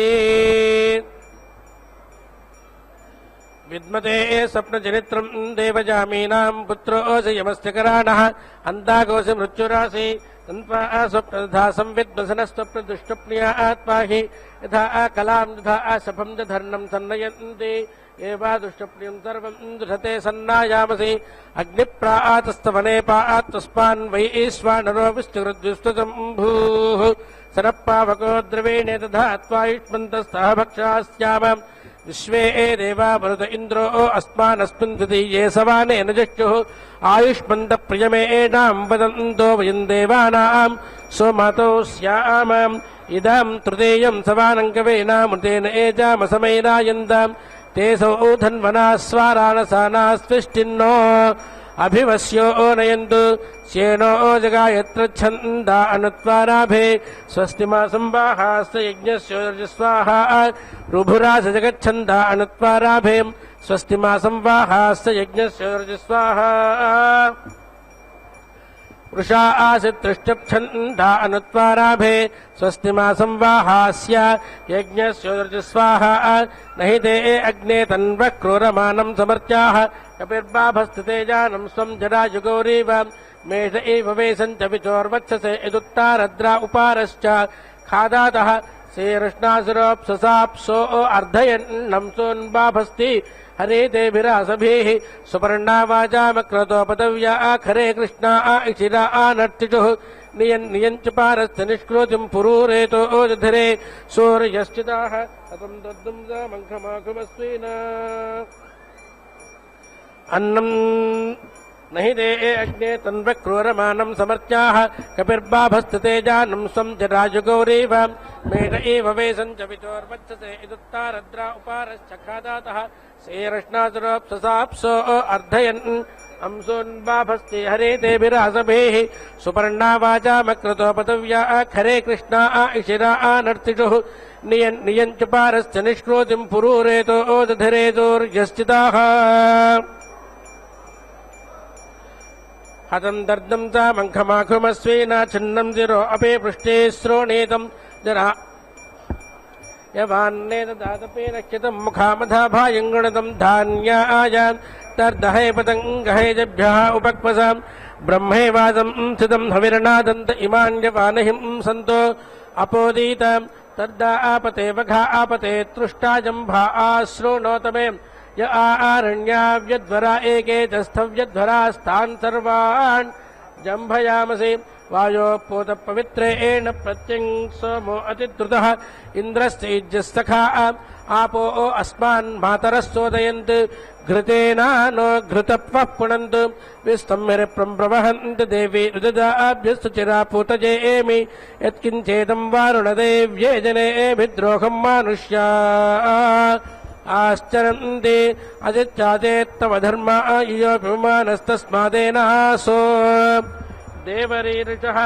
विद्मते स्वप्नचरित्रम् देवजामीनाम् पुत्रोऽसि यमस्य कराणः अन्ताकोऽसि मृत्युरासि तन्त्वा स्वप्नधा संविद्वसनस्वप्नदुष्टप्निया आत्माहि यथा कलाम् तथा शफम् च धर्णम् सन्नयन्ति एवा दुष्टप्रियम् सर्वम् दुषते सन्नायामसि अग्निप्रातस्तवने पातस्मान् वै ईश्वानरो विष्णुरुद्विष्टुजम्भूः सरप्पावको द्रवीणे तथा त्वायुष्मन्तस्तः भक्षास्याम विश्वे देवा मरुत इन्द्रो अस्मानस्मिन् द्वितीये सवानेन जष्टुः आयुष्मन्तप्रियमेणाम् वदन्तो वयम् देवानाम् सोमातो स्याम इदम् तृतीयम् सवानम् कवेनामृतेन एजामसमैरायन्ताम् ते सौधन्वनास्वाराणसानास्विष्टिन्नो अभिवस्यो नयन्तु श्येनो जगायत्र छन्दा अनुत्वाराभे स्वस्ति मा संवाहास्त यज्ञस्योर्जस्वाहा रुभुरास जगच्छन्दा अनुत्वाराभे स्वस्ति मा संवाहास्त यज्ञस्योर्जस्वाहा वृषा आसितृष्टच्छन्दा अनुत्वाराभे स्वस्ति मा संवाहास्य यज्ञस्योर्जस्वाहा न हि ते अग्ने तन्वः क्रूरमाणम् समर्च्याः कपिर्बाभस्थितेजानम् स्वम् जरायुगौरीव मेष एव वेशम् च विचोर्वक्षसे यदुत्तारद्रा उपारश्च खादातः श्रीकृष्णासुरोऽप्ससाप्सो अर्धयन्नम् सोन्बाभस्ति हरे देभिरासभिः सुपर्णा वाचामक्रतोपतव्या खरे कृष्णा इशिरा आनर्तिषुः नियञ्च पारस्य निष्कृतिम् पुरूरेतो ओजधरे सूर्यश्चिताः अपम् दद्दुम् सामङ्खमाखुमस्विन अन्नम् न हि ते अग्ने तन्वक्रूरमाणम् समर्च्याः कपिर्बाभस्थितेजानम् स्वम् जरायुगौरीव मेष एव वेशम् च विचोर्वक्षसे इदुत्तारद्रा उपारश्च खादातः श्रीकृष्णासुरोऽप्ससाप्सो अर्धयन् अंसोन्बाभस्ति हरे देभिरासभिः सुपर्णा वाचामक्रतोपतव्या खरे कृष्णा इशिरा आनर्तिषुः नियञ्च पारस्य निष्कृतिम् पुरूरेतो ओजधरे दूर्यश्चिताः हतम् दर्दम् सामङ्खमाखुमस्वेन छिन्नम् शिरो अपि पृष्टे श्रोणीतम् जरा यवान्नेन दातपे नक्षतं मुखामधाभायं गुणतं धान्याय तर्दहे पतङ्गहेजभ्यः उपक्वसाम् ब्रह्मैवादं स्थितं हविर्नादन्त इमान्यवानहिं सन्तो अपोदीत तर्दा आपते वघा आपते तृष्टाजम्भा आश्रोणोतमे य आरण्याव्यध्वरा एके तस्थव्यध्वरास्तान् सर्वान् जम्भयामसि वायोपोत पवित्रेण प्रत्यं सोमो अतिद्रुतः इन्द्रश्चैज्यस्तखा आपो अस्मान् मातरस्तोदयन्त घृतेन नो घृतप्वः पुनन्तु विस्तम्भिरप्रं प्रवहन्ति देवी रुददाभ्यस्तु चिरापूतजेमि यत्किञ्चेदं वारुणदेव्ये जनेभिद्रोहं मानुष्या आश्चरन्ति अजिच्चाचेत्तव धर्मा इयोऽभिमानस्तस्मादेनासो देवरीरुचः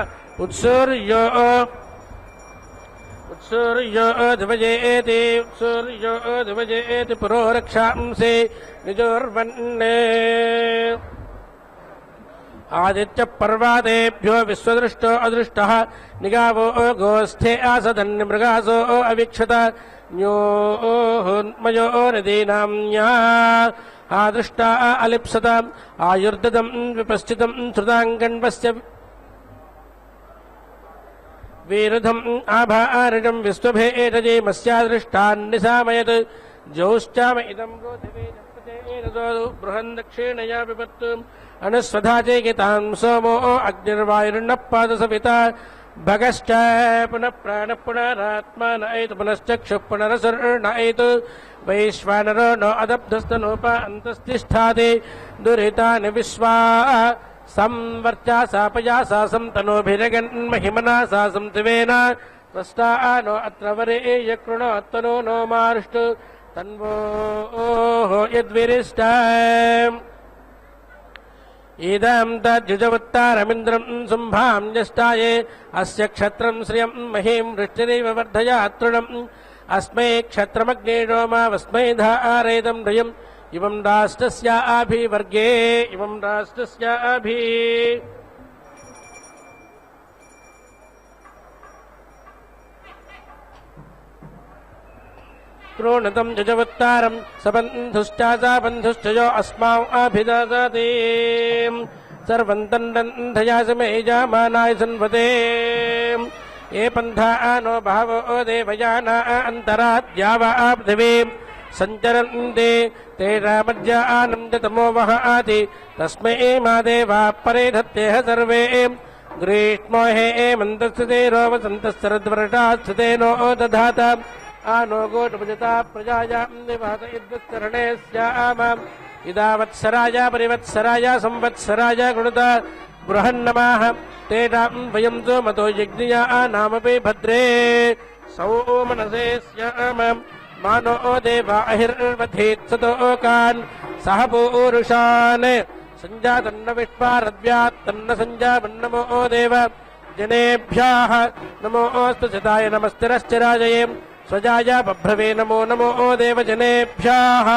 उत्सूर्यो ध्वजेति पुरो रक्षांसि निजोर्वन्ने आदित्य पर्वादेभ्यो विश्वदृष्टो अदृष्टः निगावो गोष्ठे आसदन्यमृगासो अवीक्षत न्योन्मयो नदीनाम्या आदृष्टा अलिप्सत आयुर्ददं विपश्चितं श्रुताङ्गण्वस्य वीरुधम् आभारजं विश्वभेदजेमस्यादृष्टान्निसामयत् ज्यौश्चाम इदं रोधिवेदप्रतेरसो बृहन्दक्षिणया विपत्तु अनुस्वधा चेकितां सोमो अग्निर्वायुर्नः पादसविता भगश्च पुनः प्राणः पुनरात्मा न एतु पुनश्चक्षुः पुनरसुर्न एतु वैश्वानरो न अदब्धस्तनोपा अन्तस्तिष्ठादि दुरितानि विश्वा संवर्चा पयासा तनोभिरगन्महिमना सा संतिवेन त्वष्टा नो अत्र वरे यकृणोत्तनो नो मारुष्टु तन्वो यद्विरिष्ट इदं तद्युजवत्तारमिन्द्रं शुम्भां ज्येष्ठाये अस्य क्षत्रं श्रियं महीं वृष्टिरेव वर्धया तृणम् अस्मै क्षत्रमग्नेरो मा वस्मै धारयितं ह्रियम् इमं राष्ट्रस्याभिवर्गे इमं राष्ट्रस्याभि क्रोणतं जजवत्तारं सबन्धुश्चासा बन्धुश्च यो अस्माम् अभिददाति सर्वं तन्डन्धया समे जामानाय सन्वते ये पन्था नो बहवो देवयाना अन्तराद्याव पृथिवी सञ्चरन्ति तेषामज्ञानं च तमो वहाति तस्मै मा देवाः परे धत्तेह सर्वे ग्रीष्मो हेमन्तस्थितेरो वसन्तः नो दधात आनो गोटभुजता प्रजायां निवात इद्वत्सरणे स्याम इदावत्सराय परिवत्सराय संवत्सराय गुणता बृहन्नमाः तेषां वयं सोमतो यज्ञया नामपि भद्रे सौमनसे स्याम मानो देवा अहिर्वधीत्सतोकान् सह पूरुषान् सञ्जातन्न विष्पारद्व्यात्तन्न सञ्जावन्नमो देव जनेभ्यः नमोऽस्तु सिताय नमस्तिरश्चिराजये स्वजाय बभ्रवे नमो नमो देव जनेभ्यः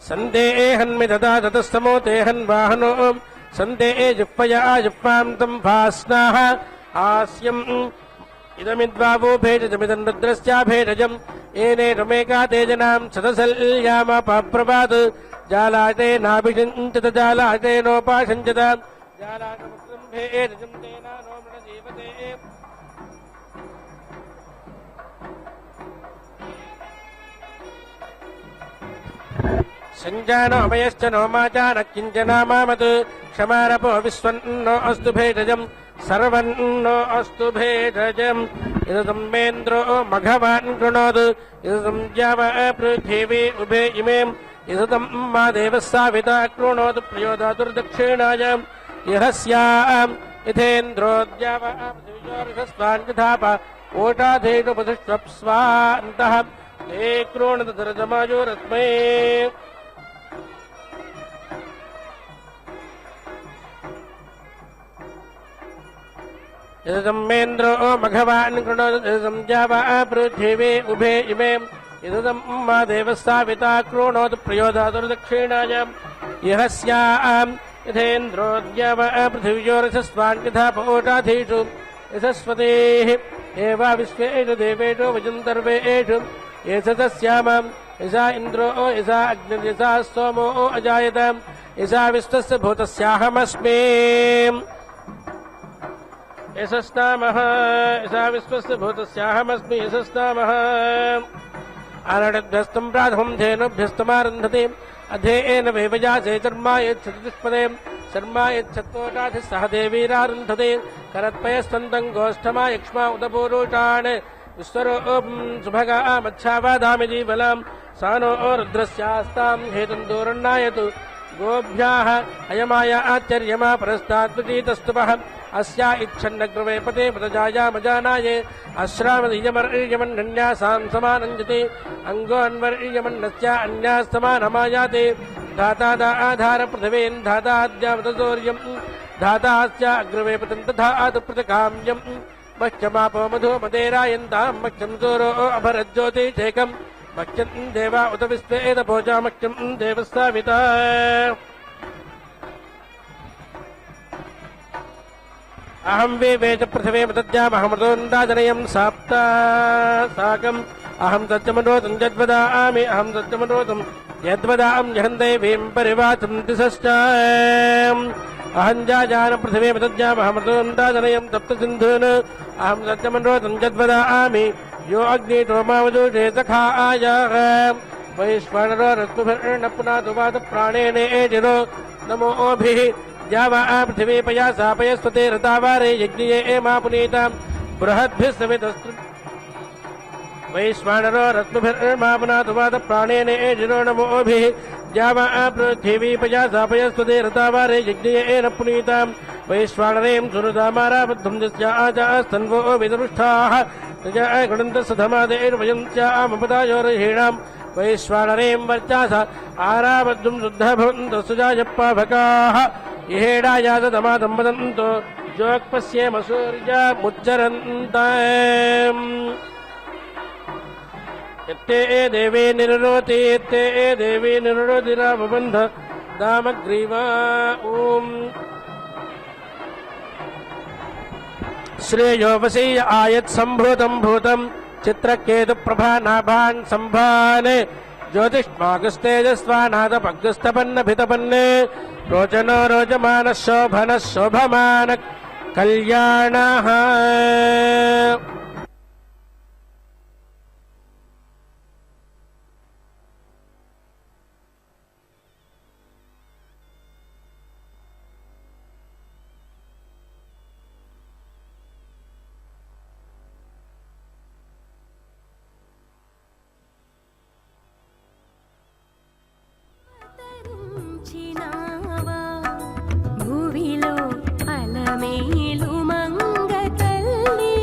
सन्देहन्मि ददा ततस्तमो तेहन्वाहनो सन्देहे जिह्वया जिह्वां तं भास्नाः आस्यम् इदमिद्वावो भेषजमिदं रुद्रस्याभेषजम् येनेषमेका तेजनां सदसल्यामपप्रभात् जालाटे नाभिषञ्चत जालाटे नोपाषञ्चत जालाटमुक्तं भेषजं तेना नो मृणजीवते सञ्जानो अमयश्च नो माचान किञ्चनामामत् क्षमारपो विश्वन्नो अस्तु भेषजम् सर्वन्नो अस्तु भेषजम् इदमेन्द्रो मघवान् कृणोतु इदं जाव पृथिवी उभे इमे इदं मा देवः साविता कृणोतु प्रयोदातुर्दक्षिणाय यहस्याम् इथेन्द्रोद्याव पृथिव्योर्षस्वान् यथाप ओटाधेनुपतिष्वप्स्वान्तः ते कृणोतु दुर्जमायोरस्मै इदमेन्द्रो मघवान् कृणोतु इदं जाव पृथिवी उभे इमे इदं मा देवः साविता कृणोतु प्रयोदातुर्दक्षिणाय यहस्याम् यथेन्द्रोद्याव पृथिव्योर्षस्वान् यथा पोटाधीषु यशस्वतेः एवा विश्वेषु देवेषु वजन्तर्वेषु एष तस्यामाम् यशा इन्द्रो यशा अग्निर्यशा सोमो अजायत यशा विश्वस्य भूतस्याहमस्मि यशस्नामः यशा विश्वस्य भूतस्याहमस्मि यशस्नामः आनडभ्यस्तं प्राथमं धेनुभ्यस्तमारन्धते अधेन वेवजासे चर्मा यच्छतिस्पदे शर्मा यच्छत्वोटाधिः सह देवीरारुन्धते करत्पयस्वन्तं गोष्ठमा यक्ष्मा उदपूरुषान् विश्वरो सुभगा मच्छावादामि जीवलां सानो रुद्रस्यास्तां हेतुं दूरन्नायतु गोभ्याः अयमाय आचर्यमा परस्तात्प्रतीतस्तुपः अस्या इच्छन्नग्रवेपते पदजायामजानाये अश्रामदीयमर्यमन्नन्यासां समानञ्जते अङ्गोऽन्वर्यमन्नस्य अन्यास्तमानमायाते धाता आधार पृथिवीन् धाताद्यावतसौर्यं धातास्य अग्रवेपतं तथा आतुप्रतकाम्यं मह्यमापो मधु मदेरायन्तां मह्यं सूरो अभरज्योतिषेकं मह्यं देवा उत विश्वेदभोजा मह्यं देवस्साविता अहं वेवेच पृथिवे मदद्यामहमृतोन्दाजनयं साप्ता साकम् अहं सत्यमनोतं यद्वदामि अहं सत्यमनोतं यद्वदां जहं देवीं परिवाचं दिशश्च अहं जाजान पृथिवे मदद्यामहमृतोन्दाजनयं तप्तसिन्धून् अहं सत्यमनोतं यद्वदामि यो अग्निटोमावदूषे सखा आयाः वैश्वानरो रत्नुभिर्नपुनातु वातप्राणेन एजिरो नमोभिः जावा पृथिवी पयासा पयस्वते रतावारे यज्ञये एमा पुनीता बृहद्भिः सवितस्तु वैश्वानरो रत्नुभिर्मा पुनातु वातप्राणेन एजिरो नमोभिः जावा पृथिवी पयासा पयस्वते रतावारे यज्ञये एन पुनीता वैश्वानरें सुरदामाराबद्धं यस्य आजास्तन्वो विदरुष्ठाः तजा गणन्तसधमादेर्वयन्त्यामपदायोरहीणां वैश्वानरें वर्चासा आराबद्धं शुद्धः भवन्तः सुजायप्पाभकाः इहेडायादमादं वदन्तो जोक्पश्येम सूर्यमुच्चरन्तम् यत्ते देवी निरुणोति यत्ते देवी निरुणोति रामबन्ध दामग्रीवा ॐ श्रेयो वशीय आयत् सम्भूतं भूतं चित्रकेतुप्रभानाभान् सम्भाने ज्योतिष्मागस्तेजस्वानादपग्रस्तपन्नभितपन्ने रोचनो रोचमानः शोभनः शोभमानः कल्याणः భూమిలో అలమేలు మంగ తల్లి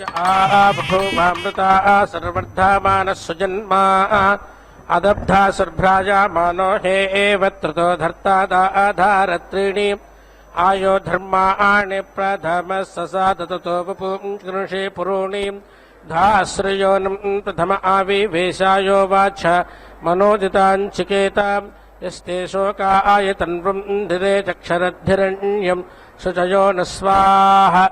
बभूवामृता सर्वर्धमानः सुजन्मा अदब्धा सुर्भ्राजामानो हे एवत्रतो धर्ता दाधारत्रीणि आयो धर्माणि प्रथमः ससाद ततो वपुं कृषे पुरूणि धाश्रयोनं प्रथम आविवेशायो वाच मनोदिताञ्चिकेता यस्ते शोकाय तन्वृन्धिरे चक्षरद्धिरण्यम् शुचयो न स्वाहा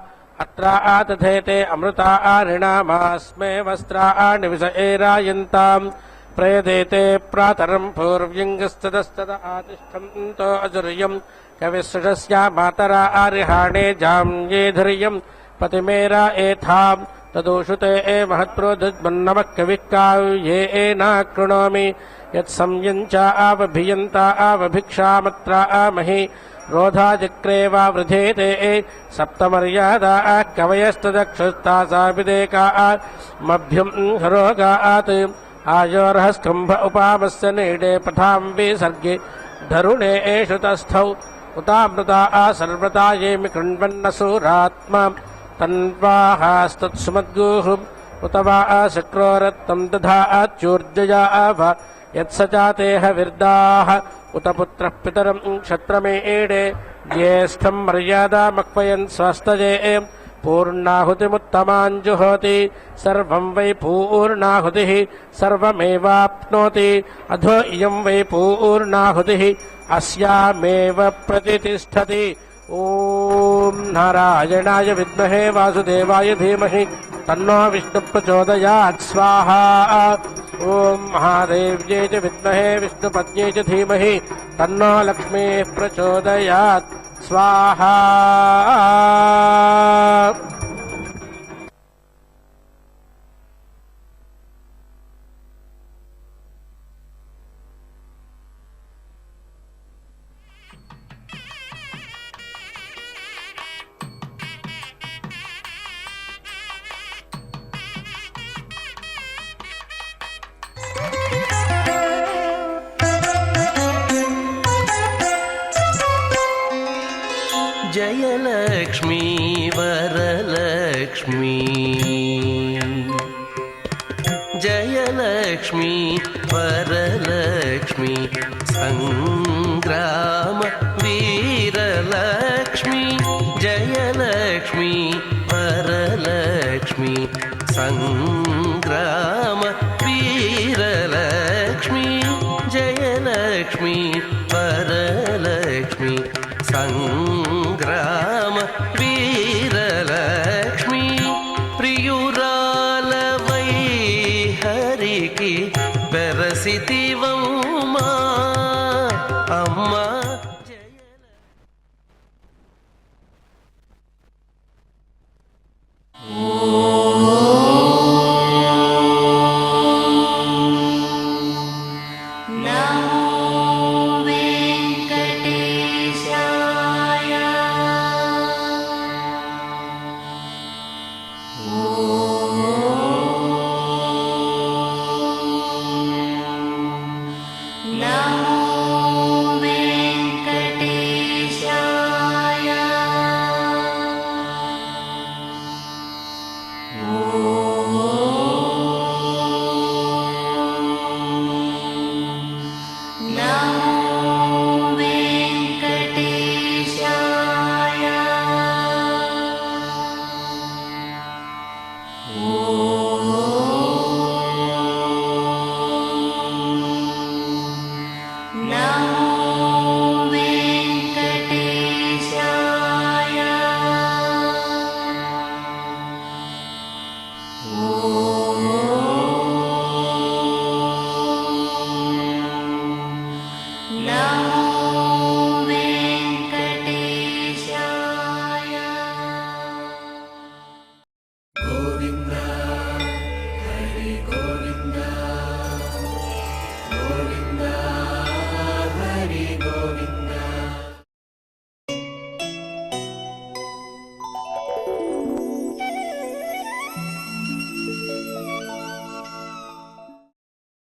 अत्र आतथेते अमृतारिणामास्मे वस्त्राणि विषयेरायन्ताम् प्रयदेते प्रातरम् पूर्व्यङ्गस्तदस्तद आतिष्ठन्तो अजुर्यम् कविसृजस्या मातरा आरिहाणे जाम्ये धुर्यम् पतिमेरा एथाम् तदोषुते महत्प्रोद्मन्नमः कविः काव्ये एनाकृणोमि यत्संयञ्च आवभियन्ता आवभिक्षामत्र आमहि रोधाचक्रेवा वृधेते सप्तमर्यादा कवयस्तदक्षुस्तासाभिदेका मभ्यम् हरोगात् आयोरः स्कम्भ उपामस्य नीडे पठाम्बि सर्गे धरुणे एषु तस्थौ उतामृता सर्वता येमि कृण्वन्नसूरात्मा तन्वाहास्तत्सुमद्गुः उत वा शक्रोरत्तम् दधाच्चूर्जया यत्स चातेह विर्दाः उत पुत्रः पितरम् क्षत्रमेडे ज्येष्ठम् मर्यादामक्वयन् स्वस्तजे पूर्णाहुतिमुत्तमाञ्जुहोति सर्वम् वै पूर्णाहुतिः सर्वमेवाप्नोति अधो इयम् वै पूर्णाहुतिः अस्यामेव प्रतितिष्ठति ॐ नारायणाय विद्महे वासुदेवाय धीमहि तन्नो विष्णुः प्रचोदयात् स्वाहा ॐ महादेव्यै च विद्महे विष्णुपत्न्यै च धीमहि तन्नो लक्ष्मीः प्रचोदयात् स्वाहा जयलक्ष्मी वरलक्ष्मी जयलक्ष्मी वरलक्ष्मी संग्राम वीरलक्ष्मी जयलक्ष्मी वरलक्ष्मी संग्राम वीरलक्ष्मी जयलक्ष्मी वरलक्ष्मी संग्राम वीरलक्ष्मी प्रियुरालवै हरिकी बेरसिति